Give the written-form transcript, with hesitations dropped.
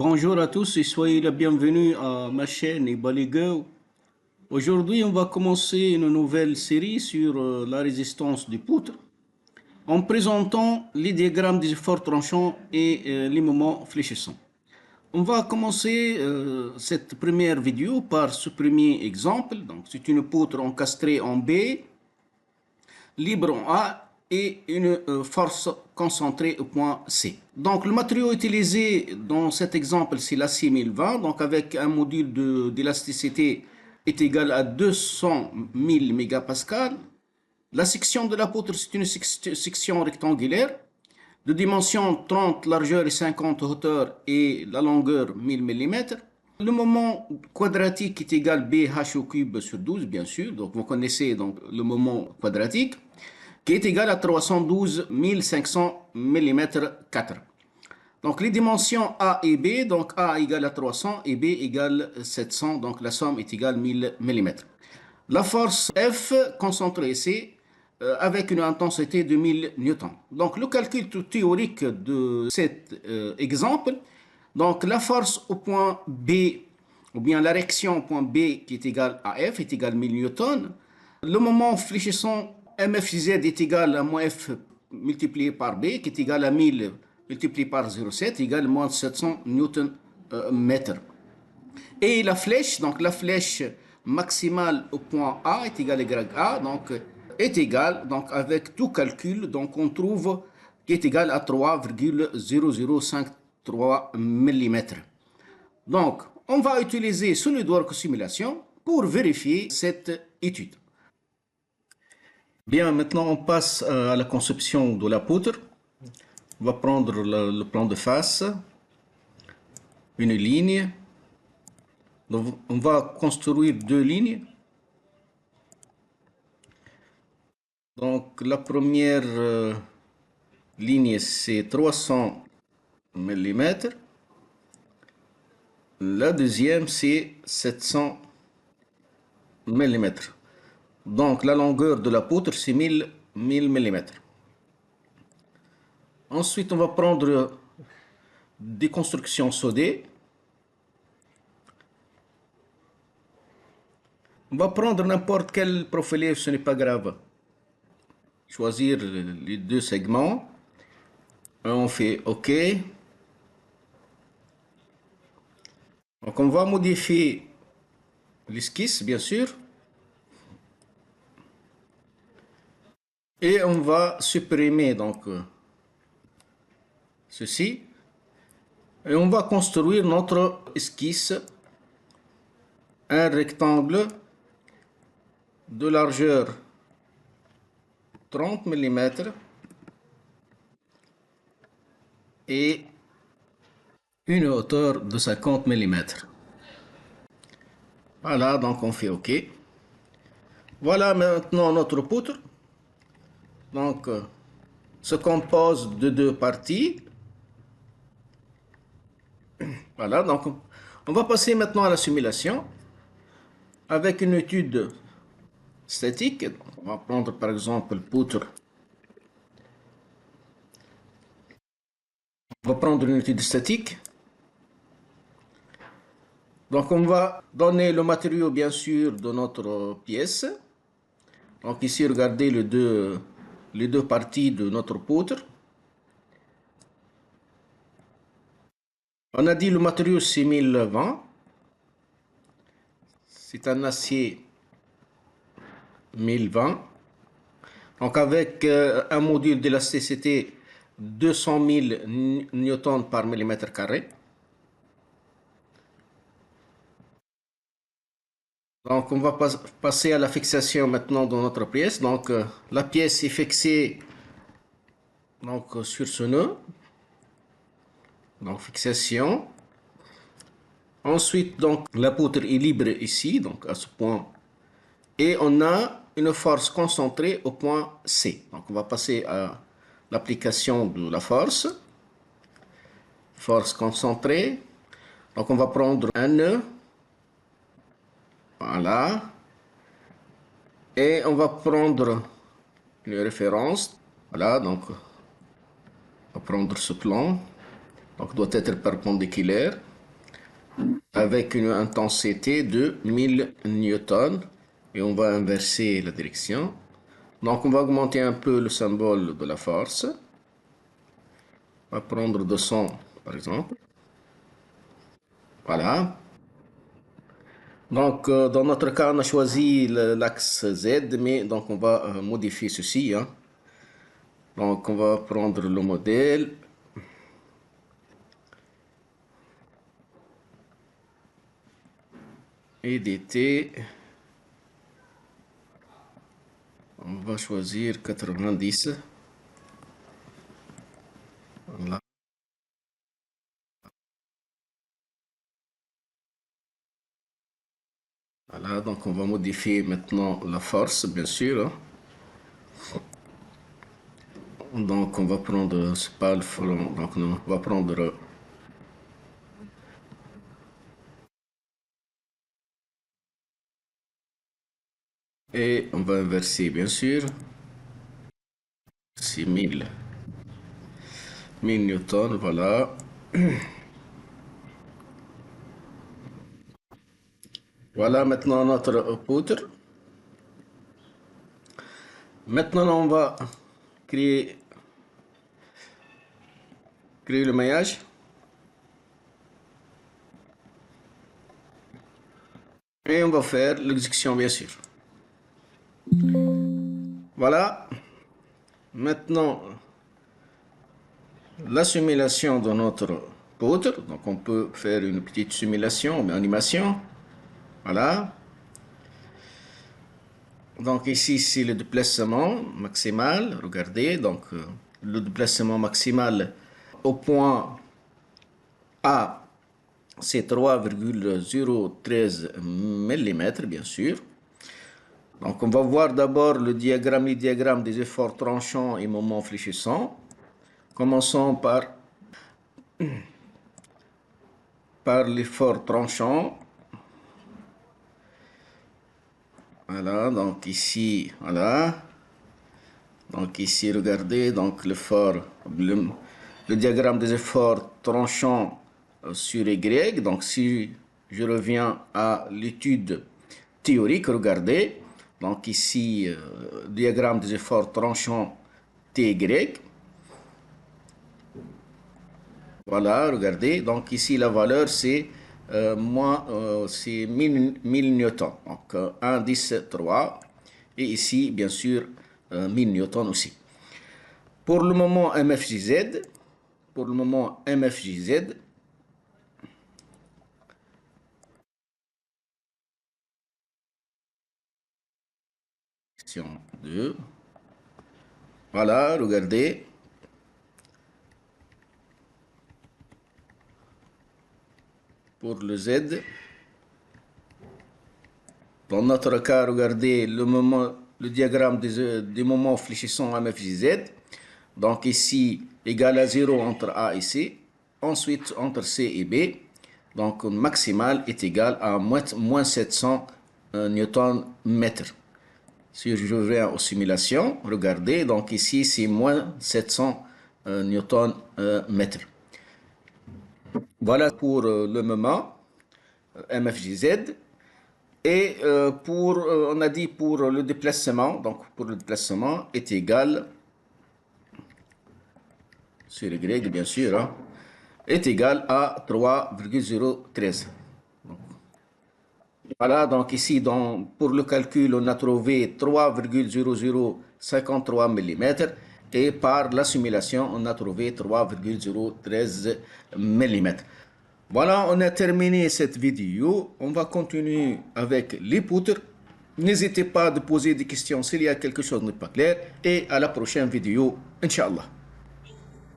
Bonjour à tous et soyez les bienvenus à ma chaîne Ibaligo. Aujourd'hui, on va commencer une nouvelle série sur la résistance des poutres en présentant les diagrammes des efforts tranchants et les moments fléchissants. On va commencer cette première vidéo par ce premier exemple. Donc, c'est une poutre encastrée en B, libre en A et une force concentrée au point C. Donc le matériau utilisé dans cet exemple, c'est l'acier 1020, donc avec un module d'élasticité est égal à 200 000 mégapascales. La section de la poutre, c'est une section rectangulaire de dimension 30 largeur et 50 hauteur et la longueur 1000 mm. Le moment quadratique est égal BH au cube sur 12, bien sûr. Donc vous connaissez donc le moment quadratique, qui est égal à 312 500 mm². Donc les dimensions A et B, donc A égale à 300 et B égale 700, donc la somme est égale 1000 mm. La force F concentrée ici avec une intensité de 1000 newtons. Donc le calcul théorique de cet exemple, donc la force au point B, ou bien la réaction au point B qui est égale à F est égale à 1000 newtons. Le moment fléchissant MFZ est égal à moins F multiplié par B qui est égal à 1000 multiplié par 0,7 égale moins 700 newton mètre. Et la flèche, donc la flèche maximale au point A est égale à YA, donc est égale, donc avec tout calcul, donc on trouve qui est égal à 3,0053 mm. Donc, on va utiliser SolidWorks Simulation pour vérifier cette étude. Bien, maintenant on passe à la conception de la poutre. On va prendre le plan de face, une ligne. Donc, on va construire deux lignes. Donc la première ligne c'est 300 mm. La deuxième c'est 700 mm. Donc la longueur de la poutre c'est 1000 mm. Ensuite on va prendre des constructions soudées. On va prendre n'importe quel profilé, ce n'est pas grave. Choisir les deux segments. On fait OK. Donc on va modifier l'esquisse, bien sûr. Et on va supprimer donc ceci. Et on va construire notre esquisse. Un rectangle de largeur 30 mm et une hauteur de 50 mm. Voilà, donc on fait OK. Voilà maintenant notre poutre. Donc, se compose de deux parties. Voilà, donc on va passer maintenant à la simulation avec une étude statique. On va prendre par exemple poutre. On va prendre une étude statique. Donc on va donner le matériau bien sûr de notre pièce. Donc ici regardez les deux parties de notre poutre. On a dit le matériau c'est 1020. C'est un acier 1020. Donc avec un module d'élasticité 200 000 newtons par millimètre carré. Donc on va passer à la fixation maintenant de notre pièce. Donc la pièce est fixée donc, sur ce nœud. Donc fixation. Ensuite donc la poutre est libre ici, donc à ce point. Et on a une force concentrée au point C. Donc on va passer à l'application de la force. Force concentrée. Donc on va prendre un nœud. Voilà. Et on va prendre une référence. Voilà, donc on va prendre ce plan. Donc doit être perpendiculaire. avec une intensité de 1000 newtons et on va inverser la direction. Donc on va augmenter un peu le symbole de la force. On va prendre 200 par exemple. Voilà. Donc dans notre cas on a choisi l'axe Z, mais donc on va modifier ceci, hein. Donc on va prendre le modèle. Éditer. On va choisir 90. Voilà. Voilà, donc on va modifier maintenant la force, bien sûr, hein. Donc on va prendre, c'est pas le front, donc non, on va prendre et on va inverser, bien sûr. C'est 1000 newtons, voilà. Voilà maintenant notre poutre. Maintenant on va créer le maillage. Et on va faire l'exécution, bien sûr. Voilà. Maintenant, la simulation de notre poutre. Donc on peut faire une petite simulation, une animation. Voilà. Donc ici c'est le déplacement maximal. Regardez, donc le déplacement maximal au point A, c'est 3,013 mm, bien sûr. Donc on va voir d'abord les diagrammes des efforts tranchants et moments fléchissants. Commençons par l'effort tranchant. Voilà, donc ici, voilà. Donc ici, regardez, donc l'effort, le diagramme des efforts tranchants sur Y. Donc si je reviens à l'étude théorique, regardez. Donc ici, diagramme des efforts tranchants TY. Voilà, regardez. Donc ici, la valeur, c'est c'est 1000 newtons. Donc 1, 10, 3. Et ici, bien sûr, 1000 newtons aussi. Pour le moment MFJZ, pour le moment MFJZ, section 2. Voilà, regardez. Pour le Z, dans notre cas, regardez le diagramme des moments fléchissants MFJZ. Donc ici, égal à 0 entre A et C. Ensuite, entre C et B. Donc, maximal est égal à moins 700 Newton-mètre. Si je reviens aux simulations, regardez, donc ici, c'est moins 700 Newton-mètre. Voilà pour le moment MFJZ. Et on a dit pour le déplacement, donc pour le déplacement est égal sur Y, bien sûr, hein, est égal à 3,013. Voilà, donc ici, pour le calcul, on a trouvé 3,0053 mm et par la simulation, on a trouvé 3,013 mm. Voilà, on a terminé cette vidéo. On va continuer avec les poutres. N'hésitez pas à poser des questions s'il y a quelque chose qui n'est pas clair. Et à la prochaine vidéo, Inch'Allah.